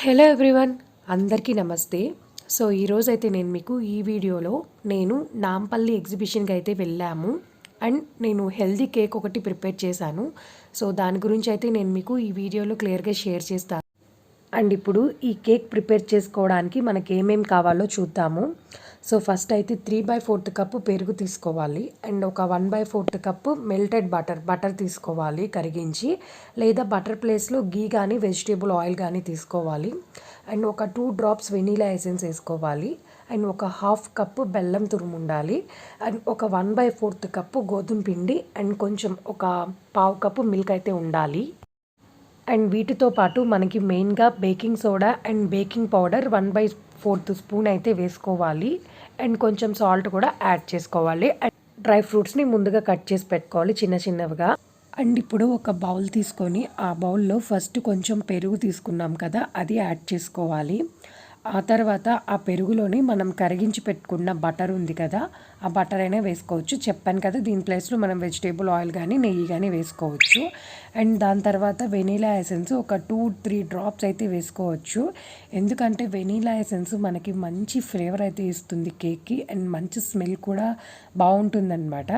Hello everyone, అందరికీ నమస్తే. So ఈరోజైతే నేను మీకు ఈ వీడియోలో నాంపల్లి ఎగ్జిబిషన్కి అయితే వెళ్ళాము అండ్ నేను హెల్దీ కేక్ ఒకటి ప్రిపేర్ చేశాను. సో దాని గురించి అయితే నేను మీకు ఈ వీడియోలో క్లియర్గా షేర్ చేస్తాను. అండ్ ఇప్పుడు ఈ కేక్ ప్రిపేర్ చేసుకోవడానికి మనకి ఏమేమి కావాలో చూద్దాము. సో ఫస్ట్ అయితే 3/4 కప్పు పెరుగు తీసుకోవాలి అండ్ ఒక 1/4 కప్పు మెల్టెడ్ బటర్ తీసుకోవాలి కరిగించి, లేదా బటర్ ప్లేస్లో గీ కానీ వెజిటేబుల్ ఆయిల్ కానీ తీసుకోవాలి. అండ్ ఒక 2 డ్రాప్స్ వెనీలా ఎసెన్స్ వేసుకోవాలి అండ్ ఒక 1/2 కప్పు బెల్లం తురుము ఉండాలి అండ్ ఒక 1/4 కప్పు గోధుమ పిండి అండ్ కొంచెం ఒక 1/2 కప్పు మిల్క్ అయితే ఉండాలి. అండ్ వీటితో పాటు మనకి మెయిన్గా baking soda and baking powder 1/4 spoon అయితే వేసుకోవాలి అండ్ కొంచెం సాల్ట్ కూడా యాడ్ చేసుకోవాలి. అండ్ డ్రై ఫ్రూట్స్ని ముందుగా కట్ చేసి పెట్టుకోవాలి చిన్న చిన్నవిగా. అండ్ ఇప్పుడు ఒక బౌల్ తీసుకొని ఆ బౌల్లో ఫస్ట్ కొంచెం పెరుగు తీసుకున్నాం కదా, అది యాడ్ చేసుకోవాలి. ఆ తర్వాత ఆ పెరుగులోని మనం కరిగించి పెట్టుకున్న బటర్ ఉంది కదా, ఆ బటర్ అయినా వేసుకోవచ్చు. చెప్పాను కదా, దీని ప్లేస్లో మనం వెజిటేబుల్ ఆయిల్ కానీ నెయ్యి కానీ వేసుకోవచ్చు. అండ్ దాని తర్వాత వెనీలా ఎసెన్స్ ఒక 2-3 డ్రాప్స్ అయితే వేసుకోవచ్చు. ఎందుకంటే వెనీలా ఎసెన్స్ మనకి మంచి ఫ్లేవర్ అయితే ఇస్తుంది కేక్కి అండ్ మంచి స్మెల్ కూడా బాగుంటుందన్నమాట.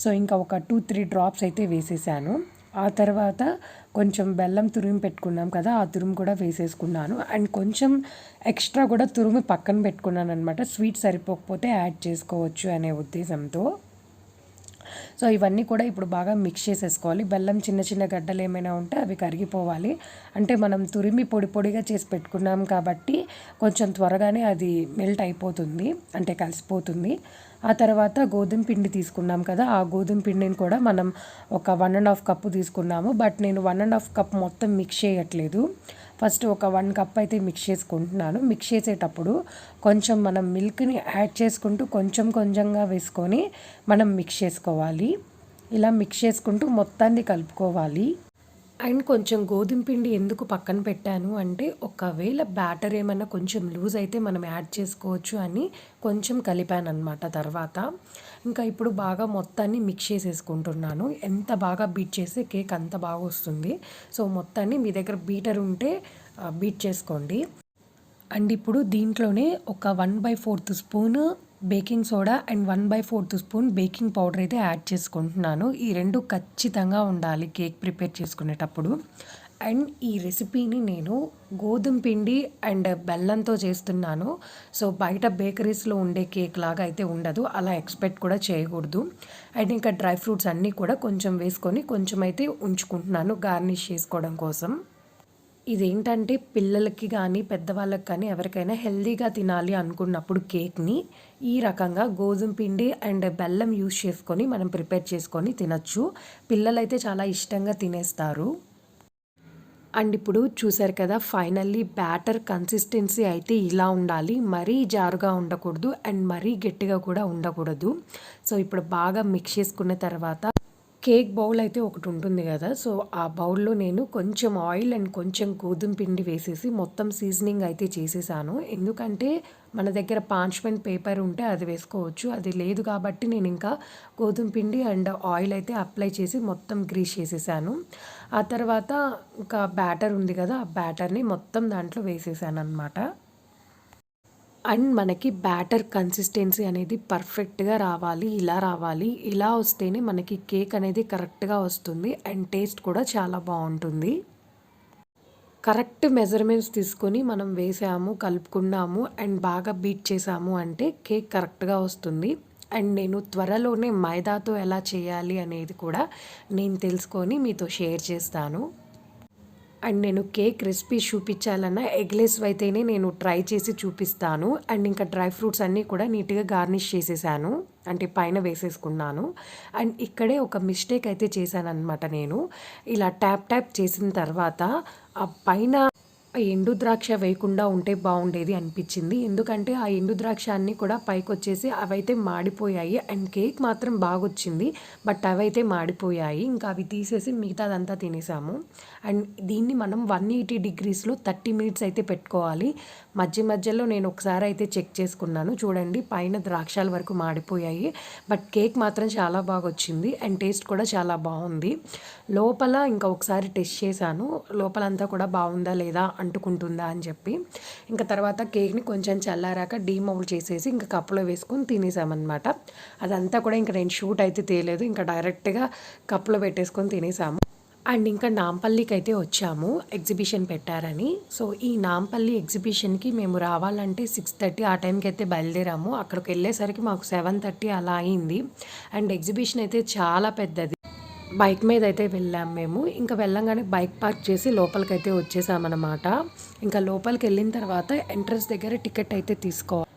సో ఇంకా ఒక 2-3 డ్రాప్స్ అయితే వేసేసాను. ఆ తర్వాత కొంచెం బెల్లం తురిమి పెట్టుకున్నాం కదా, ఆ తురుము కూడా వేసేసుకున్నాను అండ్ కొంచెం ఎక్స్ట్రా కూడా తురుము పక్కన పెట్టుకున్నాను అనమాట. స్వీట్ సరిపోకపోతే యాడ్ చేసుకోవచ్చు అనే ఉద్దేశంతో. సో ఇవన్నీ కూడా ఇప్పుడు బాగా మిక్స్ చేసేసుకోవాలి. బెల్లం చిన్న చిన్న గడ్డలు ఏమైనా ఉంటే అవి కరిగిపోవాలి. అంటే మనం తురిమి పొడి పొడిగా చేసి పెట్టుకున్నాం కాబట్టి కొంచెం త్వరగానే అది మెల్ట్ అయిపోతుంది, అంటే కలిసిపోతుంది. ఆ తర్వాత గోధుమ పిండి తీసుకున్నాం కదా, ఆ గోధుమ పిండిని కూడా మనం ఒక 1.5 కప్పు తీసుకున్నాము. బట్ నేను 1.5 కప్ మొత్తం మిక్స్ చేయట్లేదు. ఫస్ట్ ఒక 1 కప్ అయితే మిక్స్ చేసుకుంటున్నాను. మిక్స్ చేసేటప్పుడు కొంచెం మనం మిల్క్ని యాడ్ చేసుకుంటూ కొంచెం కొంచెంగా వేసుకొని మనం మిక్స్ చేసుకోవాలి. ఇలా మిక్స్ చేసుకుంటూ మొత్తాన్ని కలుపుకోవాలి. అండ్ కొంచెం గోధుమ పిండి ఎందుకు పక్కన పెట్టాను అంటే, ఒకవేళ బ్యాటర్ ఏమైనా కొంచెం లూజ్ అయితే మనం యాడ్ చేసుకోవచ్చు అని కొంచెం కలిపాను అనమాట. తర్వాత ఇంకా ఇప్పుడు బాగా మొత్తాన్ని మిక్స్ చేసేసుకుంటున్నాను. ఎంత బాగా బీట్ చేస్తే కేక్ అంత బాగా వస్తుంది. సో మొత్తాన్ని మీ దగ్గర బీటర్ ఉంటే బీట్ చేసుకోండి. అండ్ ఇప్పుడు దీంట్లోనే ఒక 1/4 spoon baking soda and 1/4 spoon baking powder అయితే యాడ్ చేసుకుంటున్నాను. ఈ రెండు ఖచ్చితంగా ఉండాలి కేక్ ప్రిపేర్ చేసుకునేటప్పుడు. అండ్ ఈ రెసిపీని నేను గోధుమ పిండి అండ్ బెల్లంతో చేస్తున్నాను. సో బయట బేకరీస్లో ఉండే కేక్ లాగా అయితే ఉండదు, అలా ఎక్స్పెక్ట్ కూడా చేయకూడదు. అండ్ ఇంకా డ్రై ఫ్రూట్స్ అన్నీ కూడా కొంచెం వేసుకొని కొంచెం అయితే ఉంచుకుంటున్నాను గార్నిష్ చేసుకోవడం కోసం. ఇదేంటంటే పిల్లలకి కానీ పెద్దవాళ్ళకి కానీ ఎవరికైనా హెల్తీగా తినాలి అనుకున్నప్పుడు కేక్ని ఈ రకంగా గోధుమ పిండి అండ్ బెల్లం యూస్ చేసుకొని మనం ప్రిపేర్ చేసుకొని తినచ్చు. పిల్లలైతే చాలా ఇష్టంగా తినేస్తారు. అండ్ ఇప్పుడు చూసారు కదా, ఫైనల్లీ బ్యాటర్ కన్సిస్టెన్సీ అయితే ఇలా ఉండాలి. మరీ జారుగా ఉండకూడదు అండ్ మరీ గట్టిగా కూడా ఉండకూడదు. సో ఇప్పుడు బాగా మిక్స్ చేసుకున్న తర్వాత కేక్ బౌల్ అయితే ఒకటి ఉంటుంది కదా, సో ఆ బౌల్లో నేను కొంచెం ఆయిల్ అండ్ కొంచెం గోధుమ పిండి వేసేసి మొత్తం సీజనింగ్ అయితే చేసేసాను. ఎందుకంటే మన దగ్గర పార్చ్మెంట్ పేపర్ ఉంటే అది వేసుకోవచ్చు, అది లేదు కాబట్టి నేను ఇంకా గోధుమ పిండి అండ్ ఆయిల్ అయితే అప్లై చేసి మొత్తం గ్రీస్ చేసేసాను. ఆ తర్వాత ఇంకా బ్యాటర్ ఉంది కదా, ఆ బ్యాటర్ని మొత్తం దాంట్లో వేసేసాను అనమాట. అండ్ మనకి బ్యాటర్ కన్సిస్టెన్సీ అనేది పర్ఫెక్ట్గా రావాలి, ఇలా రావాలి. ఇలా వస్తేనే మనకి కేక్ అనేది కరెక్ట్గా వస్తుంది అండ్ టేస్ట్ కూడా చాలా బాగుంటుంది. కరెక్ట్ మెజర్మెంట్స్ తీసుకొని మనం వేసాము, కలుపుకున్నాము అండ్ బాగా బీట్ చేసాము అంటే కేక్ కరెక్ట్గా వస్తుంది. అండ్ నేను త్వరలోనే మైదాతో ఎలా చేయాలి అనేది కూడా నేను తెలుసుకొని మీతో షేర్ చేస్తాను. అండ్ నేను కేక్ రెసిపీ చూపించాలన్నా ఎగ్లెస్ అయితేనే నేను ట్రై చేసి చూపిస్తాను. అండ్ ఇంకా డ్రై ఫ్రూట్స్ అన్నీ కూడా నీట్గా గార్నిష్ చేసేసాను, అంటే పైన వేసేసుకున్నాను. అండ్ ఇక్కడే ఒక మిస్టేక్ అయితే చేశాను అనమాట. నేను ఇలా ట్యాప్ చేసిన తర్వాత ఆ పైన ఎండు ద్రాక్ష వేయకుండా ఉంటే బాగుండేది అనిపించింది. ఎందుకంటే ఆ ఎండు ద్రాక్ష అన్నీ కూడా పైకి వచ్చేసి అవైతే మాడిపోయాయి అండ్ కేక్ మాత్రం బాగొచ్చింది, బట్ అవైతే మాడిపోయాయి. ఇంకా అవి తీసేసి మిగతాదంతా తినేసాము. అండ్ దీన్ని మనం 180 డిగ్రీస్లో 30 మినిట్స్ అయితే పెట్టుకోవాలి. మధ్యలో నేను ఒకసారి అయితే చెక్ చేసుకున్నాను. చూడండి, పైన ద్రాక్షాల వరకు మాడిపోయాయి, బట్ కేక్ మాత్రం చాలా బాగా వచ్చింది అండ్ టేస్ట్ కూడా చాలా బాగుంది. లోపల ఇంకా ఒకసారి టెస్ట్ చేశాను, లోపలంతా కూడా బాగుందా లేదా అంటుకుంటుందా అని చెప్పి. ఇంకా తర్వాత కేక్ని కొంచెం చల్లారాక డీమౌల్డ్ చేసేసి ఇంకా కప్పులో వేసుకొని తినేసామన్నమాట. అదంతా కూడా ఇంకా నేను షూట్ అయితే తీయలేదు, ఇంకా డైరెక్ట్గా కప్పులో పెట్టేసుకొని తినేసాము. అండ్ ఇంకా నాంపల్లికి అయితే వచ్చాము, ఎగ్జిబిషన్ పెట్టారని. సో ఈ నాంపల్లి ఎగ్జిబిషన్కి మేము రావాలంటే 6:30 ఆ టైంకి అయితే బయలుదేరాము. అక్కడికి వెళ్ళేసరికి మాకు 7:30 అలా అయింది. అండ్ ఎగ్జిబిషన్ అయితే చాలా పెద్దది. బైక్ మీద అయితే వెళ్ళాం మేము. ఇంకా వెళ్ళంగానే బైక్ పార్క్ చేసి లోపలికైతే వచ్చేసామన్నమాట. ఇంకా లోపలికి వెళ్ళిన తర్వాత ఎంట్రన్స్ దగ్గర టికెట్ అయితే తీసుకోవాలి.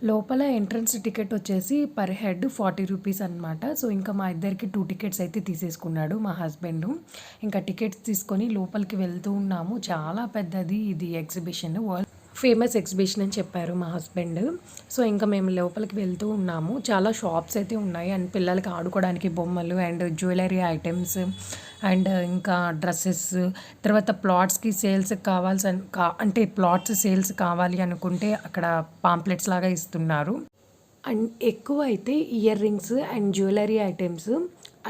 లోపల ఎంట్రన్స్ టికెట్ వచ్చేసి పర్ హెడ్ 40 రూపీస్ అనమాట. సో ఇంకా మా ఇద్దరికి 2 టికెట్స్ అయితే తీసేసుకున్నాడు మా హస్బెండ్. ఇంకా టికెట్స్ తీసుకొని లోపలికి వెళ్తూ ఉన్నాము. చాలా పెద్దది ఇది ఎగ్జిబిషన్, వరల్డ్ ఫేమస్ ఎగ్జిబిషన్ అని చెప్పారు మా హస్బెండ్. సో ఇంకా మేము లోపలికి వెళ్తూ ఉన్నాము. చాలా షాప్స్ అయితే ఉన్నాయి అండ్ పిల్లలకి ఆడుకోవడానికి బొమ్మలు అండ్ జ్యువెలరీ ఐటమ్స్ అండ్ ఇంకా డ్రెస్సెస్. తర్వాత ప్లాట్స్కి సేల్స్ అంటే ప్లాట్స్ సేల్స్ కావాలి అనుకుంటే అక్కడ పాంప్లెట్స్ లాగా ఇస్తున్నారు. అండ్ ఎక్కువ అయితే ear rings and jewellery items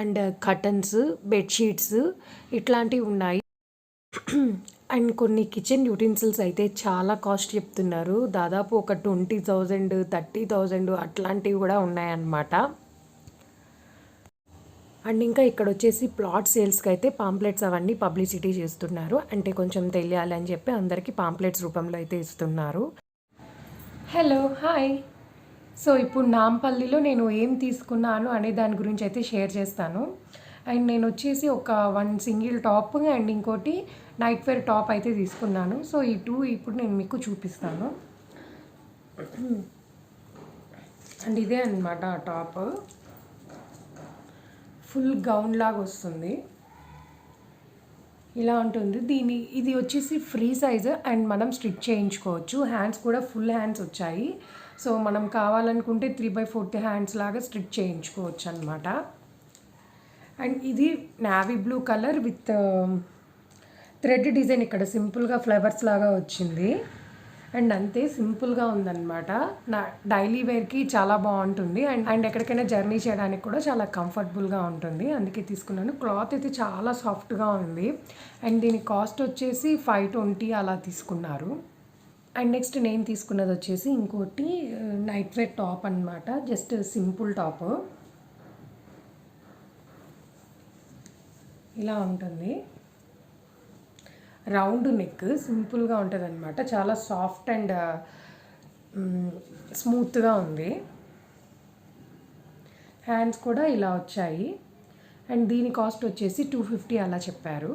and curtains, bedsheets ఇట్లాంటివి ఉన్నాయి. అండ్ కొన్ని కిచెన్ యూటెన్సిల్స్ అయితే చాలా కాస్ట్ చెప్తున్నారు. దాదాపు ఒక 20,000, 30,000 అట్లాంటివి కూడా ఉన్నాయన్నమాట. అండ్ ఇంకా ఇక్కడ వచ్చేసి ప్లాట్ సేల్స్కి అయితే పాంప్లెట్స్ అవన్నీ పబ్లిసిటీ చేస్తున్నారు. అంటే కొంచెం తెలియాలని చెప్పి అందరికీ పాంప్లెట్స్ రూపంలో అయితే ఇస్తున్నారు. Hello, hi. సో ఇప్పుడు నాంపల్లిలో నేను ఏం తీసుకున్నాను అనే దాని గురించి అయితే షేర్ చేస్తాను. అండ్ నేను వచ్చేసి ఒక 1 సింగిల్ టాప్ అండ్ ఇంకోటి నైట్ వేర్ టాప్ అయితే తీసుకున్నాను. సో ఈ 2 ఇప్పుడు నేను మీకు చూపిస్తాను. అండ్ ఇదే అనమాట ఆ టాప్, ఫుల్ గౌన్ లాగా వస్తుంది, ఇలా ఉంటుంది. ఇది వచ్చేసి ఫ్రీ సైజ్ అండ్ మనం స్టిచ్ చేయించుకోవచ్చు. హ్యాండ్స్ కూడా ఫుల్ హ్యాండ్స్ వచ్చాయి. సో మనం కావాలనుకుంటే 3/4 హ్యాండ్స్ లాగా స్టిచ్ చేయించుకోవచ్చు అనమాట. అండ్ ఇది navy blue colour with thread design, ఇక్కడ సింపుల్గా ఫ్లవర్స్ లాగా వచ్చింది. అండ్ అంతే సింపుల్గా ఉందన్నమాట. నా డైలీ వేర్కి చాలా బాగుంటుంది అండ్ ఎక్కడికైనా జర్నీ చేయడానికి కూడా చాలా కంఫర్టబుల్గా ఉంటుంది, అందుకే తీసుకున్నాను. క్లాత్ అయితే చాలా సాఫ్ట్గా ఉంది. అండ్ దీని కాస్ట్ వచ్చేసి 520 అలా తీసుకున్నారు. అండ్ నెక్స్ట్ నేను తీసుకున్నది వచ్చేసి ఇంకోటి నైట్ వేర్ టాప్ అనమాట. జస్ట్ సింపుల్ టాప్, ఇలా ఉంటుంది. రౌండ్ నెక్, సింపుల్గా ఉంటుంది అనమాట. చాలా సాఫ్ట్ అండ్ స్మూత్గా ఉంది. హ్యాండ్స్ కూడా ఇలా వచ్చాయి. అండ్ దీని కాస్ట్ వచ్చేసి 250 అలా చెప్పారు.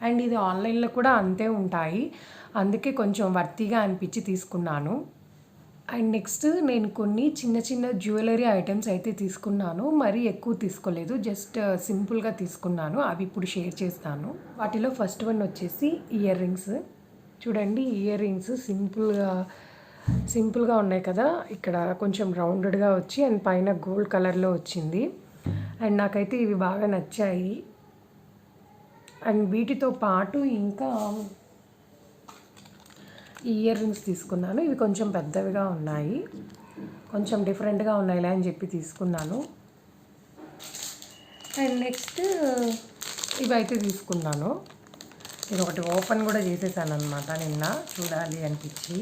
అండ్ ఇది ఆన్లైన్లో కూడా అంతే ఉంటాయి, అందుకే కొంచెం వర్తీగా అనిపించి తీసుకున్నాను. అండ్ నెక్స్ట్ నేను కొన్ని చిన్న చిన్న జ్యువెలరీ ఐటమ్స్ అయితే తీసుకున్నాను. మరీ ఎక్కువ తీసుకోలేదు, జస్ట్ సింపుల్గా తీసుకున్నాను. అవి ఇప్పుడు షేర్ చేస్తాను. వాటిలో ఫస్ట్ వన్ వచ్చేసి ఇయర్ రింగ్స్. చూడండి, ఇయర్ రింగ్స్ సింపుల్గా ఉన్నాయి కదా. ఇక్కడ కొంచెం రౌండెడ్గా వచ్చి అండ్ పైన గోల్డ్ కలర్లో వచ్చింది. అండ్ నాకైతే ఇవి బాగా నచ్చాయి. అండ్ వీటితో పాటు ఇంకా ఇయర్ రింగ్స్ తీసుకున్నాను. ఇవి కొంచెం పెద్దవిగా ఉన్నాయి, కొంచెం డిఫరెంట్గా ఉన్నాయిలే అని చెప్పి తీసుకున్నాను. అండ్ నెక్స్ట్ ఇవైతే తీసుకున్నాను. ఇది ఒకటి ఓపెన్ కూడా చేసేసాను అనమాట నిన్న, చూడాలి అనిపించి.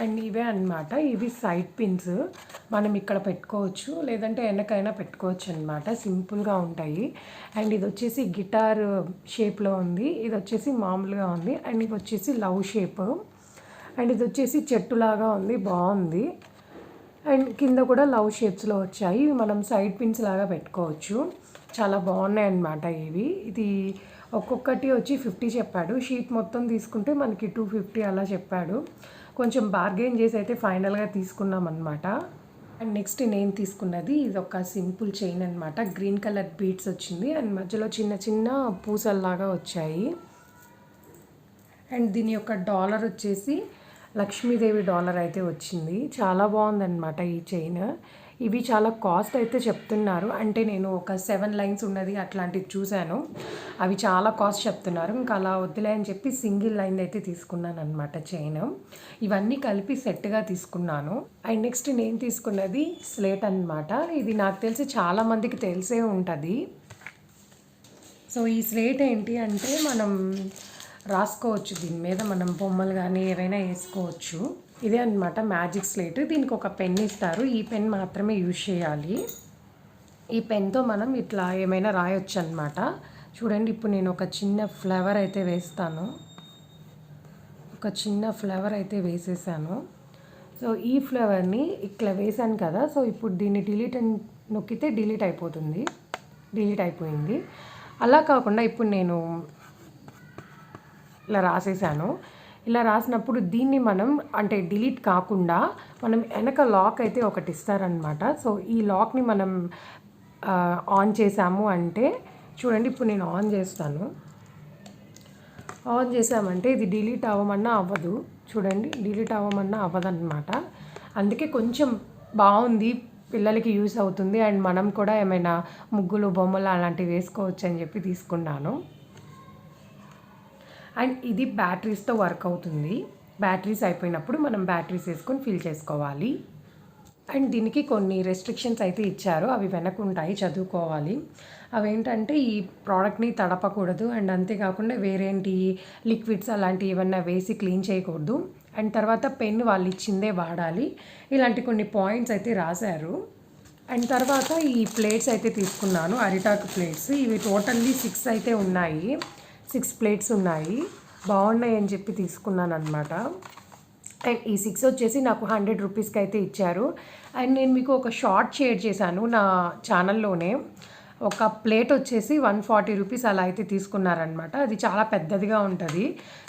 అండ్ ఇవే అనమాట, ఇవి సైడ్ పిన్స్. మనం ఇక్కడ పెట్టుకోవచ్చు, లేదంటే వెనకైనా పెట్టుకోవచ్చు అనమాట. సింపుల్గా ఉంటాయి. అండ్ ఇది వచ్చేసి గిటార్ షేప్లో ఉంది, ఇది వచ్చేసి మామూలుగా ఉంది. అండ్ ఇది వచ్చేసి లవ్ షేప్. అండ్ ఇది వచ్చేసి చెట్టులాగా ఉంది, బాగుంది. అండ్ కింద కూడా లవ్ షేప్స్లో వచ్చాయి. మనం సైడ్ పిన్స్ లాగా పెట్టుకోవచ్చు, చాలా బాగున్నాయి అన్నమాట ఇవి. ఇది ఒక్కొక్కటి వచ్చి 50 చెప్పాడు. షీట్ మొత్తం తీసుకుంటే మనకి 250 అలా చెప్పాడు. కొంచెం బార్గెన్ చేసి అయితే ఫైనల్గా తీసుకున్నాం అనమాట. అండ్ నెక్స్ట్ నేను తీసుకున్నది ఇది ఒక సింపుల్ చైన్ అనమాట. గ్రీన్ కలర్ బీడ్స్ వచ్చింది అండ్ మధ్యలో చిన్న చిన్న పూసల్లాగా వచ్చాయి. అండ్ దీని యొక్క డాలర్ వచ్చేసి లక్ష్మీదేవి డాలర్ అయితే వచ్చింది. చాలా బాగుందన్నమాట ఈ చైన్. ఇవి చాలా కాస్ట్ అయితే చెప్తున్నారు. అంటే నేను ఒక 7 లైన్స్ ఉన్నది అట్లాంటివి చూశాను, అవి చాలా కాస్ట్ చెప్తున్నారు. ఇంకా అలా వద్దులే అని చెప్పి సింగిల్ లైన్ అయితే తీసుకున్నాను అనమాట చైన్. ఇవన్నీ కలిపి సెట్గా తీసుకున్నాను. అండ్ నెక్స్ట్ నేను తీసుకున్నది స్లేట్ అనమాట. ఇది నాకు తెలిసి చాలామందికి తెలిసే ఉంటుంది. సో ఈ స్లేట్ ఏంటి అంటే మనం రాసుకోవచ్చు, దీని మీద మనం బొమ్మలు కానీ ఏవైనా వేసుకోవచ్చు. ఇదే అన్నమాట మ్యాజిక్ స్లేట్. దీనికి ఒక పెన్ ఇస్తారు, ఈ పెన్ మాత్రమే యూజ్ చేయాలి. ఈ పెన్తో మనం ఇట్లా ఏమైనా రాయొచ్చు అన్నమాట. చూడండి, ఇప్పుడు నేను ఒక చిన్న ఫ్లవర్ అయితే వేస్తాను. ఒక చిన్న ఫ్లవర్ అయితే వేసేసాను. సో ఈ ఫ్లవర్ని ఇట్లా వేసాను కదా, సో ఇప్పుడు దీన్ని డిలీట్ అని నొక్కితే డిలీట్ అయిపోతుంది. డిలీట్ అయిపోయింది. అలా కాకుండా ఇప్పుడు నేను ఇలా రాసేసాను. ఇలా రాసినప్పుడు దీన్ని మనం అంటే డిలీట్ కాకుండా మనం వెనక లాక్ అయితే ఒకటి ఇస్తారనమాట. సో ఈ లాక్ని మనం ఆన్ చేసాము అంటే చూడండి, ఇప్పుడు నేను ఆన్ చేస్తాను. ఆన్ చేసామంటే ఇది డిలీట్ అవ్వమన్నా అవ్వదు. చూడండి, డిలీట్ అవ్వమన్నా అవ్వదన్నమాట. అందుకే కొంచెం బాగుంది, పిల్లలకి యూస్ అవుతుంది. అండ్ మనం కూడా ఏమైనా ముగ్గులు బొమ్మలు అలాంటివి వేసుకోవచ్చు అని చెప్పి తీసుకున్నాను. అండ్ ఇది బ్యాటరీస్తో వర్క్ అవుతుంది. బ్యాటరీస్ అయిపోయినప్పుడు మనం బ్యాటరీస్ వేసుకొని ఫిల్ చేసుకోవాలి. అండ్ దీనికి కొన్ని రెస్ట్రిక్షన్స్ అయితే ఇచ్చారు, అవి వెనకుంటాయి, చదువుకోవాలి. అవేంటంటే ఈ ప్రోడక్ట్ని తడపకూడదు, అండ్ అంతేకాకుండా వేరేంటి లిక్విడ్స్ అలాంటివి ఏమన్నా వేసి క్లీన్ చేయకూడదు. అండ్ తర్వాత పెన్ వాళ్ళు ఇచ్చిందే వాడాలి. ఇలాంటి కొన్ని పాయింట్స్ అయితే రాశారు. అండ్ తర్వాత ఈ ప్లేట్స్ అయితే తీసుకున్నాను, అరిటాకు ప్లేట్స్. ఇవి టోటల్లీ 6 అయితే ఉన్నాయి, 6 ప్లేట్స్ ఉన్నాయి. బాగున్నాయి అని చెప్పి తీసుకున్నాను అనమాట. అండ్ ఈ 6 వచ్చేసి నాకు 100 రూపీస్కి అయితే ఇచ్చారు. అండ్ నేను మీకు ఒక షార్ట్ షేర్ చేశాను నా ఛానల్లోనే. ఒక ప్లేట్ వచ్చేసి 140 రూపీస్ అలా అయితే తీసుకున్నారనమాట. అది చాలా పెద్దదిగా ఉంటుంది.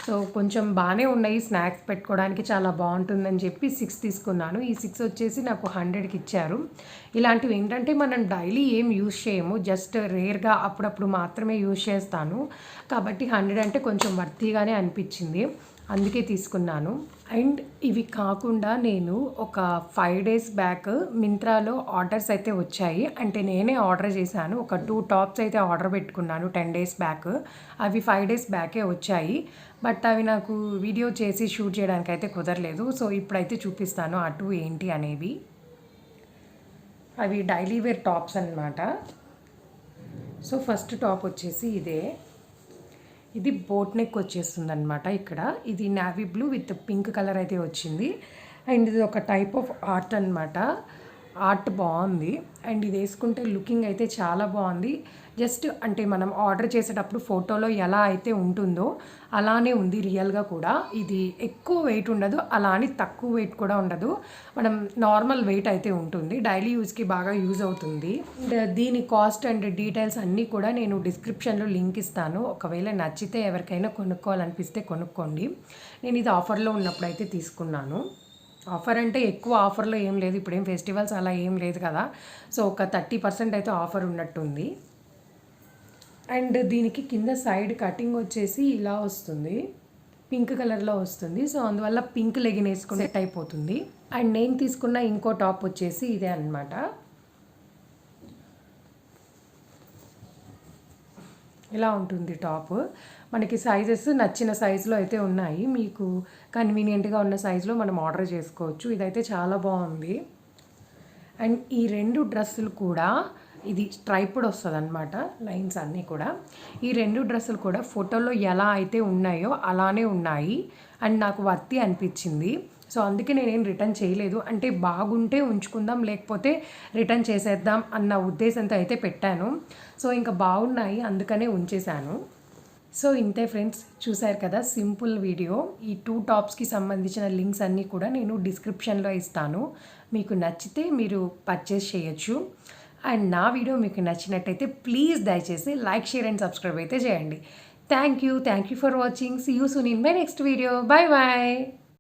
సో కొంచెం బాగానే ఉన్నాయి, స్నాక్స్ పెట్టుకోవడానికి చాలా బాగుంటుందని చెప్పి 6 తీసుకున్నాను. ఈ 6 వచ్చేసి నాకు 100కి ఇచ్చారు. ఇలాంటివి ఏంటంటే మనం డైలీ ఏం యూజ్ చేయము, జస్ట్ రేర్గా అప్పుడప్పుడు మాత్రమే యూజ్ చేస్తాను. కాబట్టి 100 అంటే కొంచెం వర్తీగానే అనిపించింది, అందుకే తీసుకున్నాను. అండ్ ఇవి కాకుండా నేను ఒక 5 డేస్ బ్యాక్ మింత్రాలో ఆర్డర్స్ అయితే వచ్చాయి. అంటే నేనే ఆర్డర్ చేశాను, ఒక 2 టాప్స్ అయితే ఆర్డర్ పెట్టుకున్నాను 10 డేస్ బ్యాక్. అవి 5 డేస్ బ్యాకే వచ్చాయి. బట్ అవి నాకు వీడియో చేసి షూట్ చేయడానికి అయితే కుదరలేదు. సో ఇప్పుడైతే చూపిస్తాను అటు ఏంటి అనేవి. అవి డైలీ వేర్ టాప్స్ అన్నమాట. సో ఫస్ట్ టాప్ వచ్చేసి ఇదే. ఇది బోట్ నెక్ వచ్చేస్తుంది అనమాట. ఇక్కడ ఇది navy blue with pink colour అయితే వచ్చింది. అండ్ ఇది ఒక టైప్ ఆఫ్ ఆర్ట్ అనమాట. ఆర్ట్ బాగుంది. అండ్ ఇది వేసుకుంటే లుకింగ్ అయితే చాలా బాగుంది. జస్ట్ అంటే మనం ఆర్డర్ చేసేటప్పుడు ఫోటోలో ఎలా అయితే ఉంటుందో అలానే ఉంది రియల్గా కూడా. ఇది ఎక్కువ వెయిట్ ఉండదు, అలా అని తక్కువ వెయిట్ కూడా ఉండదు, మనం నార్మల్ వెయిట్ అయితే ఉంటుంది. డైలీ యూజ్కి బాగా యూజ్ అవుతుంది. దీని కాస్ట్ అండ్ డీటెయిల్స్ అన్నీ కూడా నేను డిస్క్రిప్షన్లో లింక్ ఇస్తాను. ఒకవేళ నచ్చితే ఎవరికైనా కొనుక్కోవాలనిపిస్తే కొనుక్కోండి. నేను ఇది ఆఫర్లో ఉన్నప్పుడు అయితే తీసుకున్నాను. ఆఫర్ అంటే ఎక్కువ ఆఫర్లో ఏం లేదు, ఇప్పుడేం ఫెస్టివల్స్ అలా ఏం లేదు కదా. సో ఒక 30% అయితే ఆఫర్ ఉన్నట్టుంది. అండ్ దీనికి కింద సైడ్ కటింగ్ వచ్చేసి ఇలా వస్తుంది, పింక్ కలర్లో వస్తుంది. సో అందువల్ల పింక్ లెగిన్ వేసుకుని సెట్ అయిపోతుంది. అండ్ నేను తీసుకున్న ఇంకో టాప్ వచ్చేసి ఇదే అన్నమాట. ఇలా ఉంటుంది టాప్. మనకి సైజెస్ నచ్చిన సైజులో అయితే ఉన్నాయి, మీకు కన్వీనియంట్గా ఉన్న సైజులో మనం ఆర్డర్ చేసుకోవచ్చు. ఇదైతే చాలా బాగుంది. అండ్ ఈ 2 డ్రెస్సులు కూడా ఇది స్ట్రైప్డ్ వస్తుంది అనమాట, లైన్స్ అన్నీ కూడా. ఈ 2 డ్రెస్సులు కూడా ఫోటోలో ఎలా అయితే ఉన్నాయో అలానే ఉన్నాయి. అండ్ నాకు వర్తి అనిపించింది. సో అందుకే నేనేం రిటర్న్ చేయలేదు. అంటే బాగుంటే ఉంచుకుందాం, లేకపోతే రిటర్న్ చేసేద్దాం అన్న ఉద్దేశంతో అయితే పెట్టాను. సో ఇంకా బాగున్నాయి అందుకనే ఉంచేశాను. సో ఇంతే ఫ్రెండ్స్, చూశారు కదా సింపుల్ వీడియో. ఈ 2 టాప్స్కి సంబంధించిన లింక్స్ అన్నీ కూడా నేను డిస్క్రిప్షన్లో ఇస్తాను. మీకు నచ్చితే మీరు పర్చేస్ చేయొచ్చు. అండ్ నా వీడియో మీకు నచ్చినట్టయితే ప్లీజ్ దయచేసి లైక్, షేర్ అండ్ సబ్స్క్రైబ్ అయితే చేయండి. Thank you for watching. See you soon in my next video. Bye bye.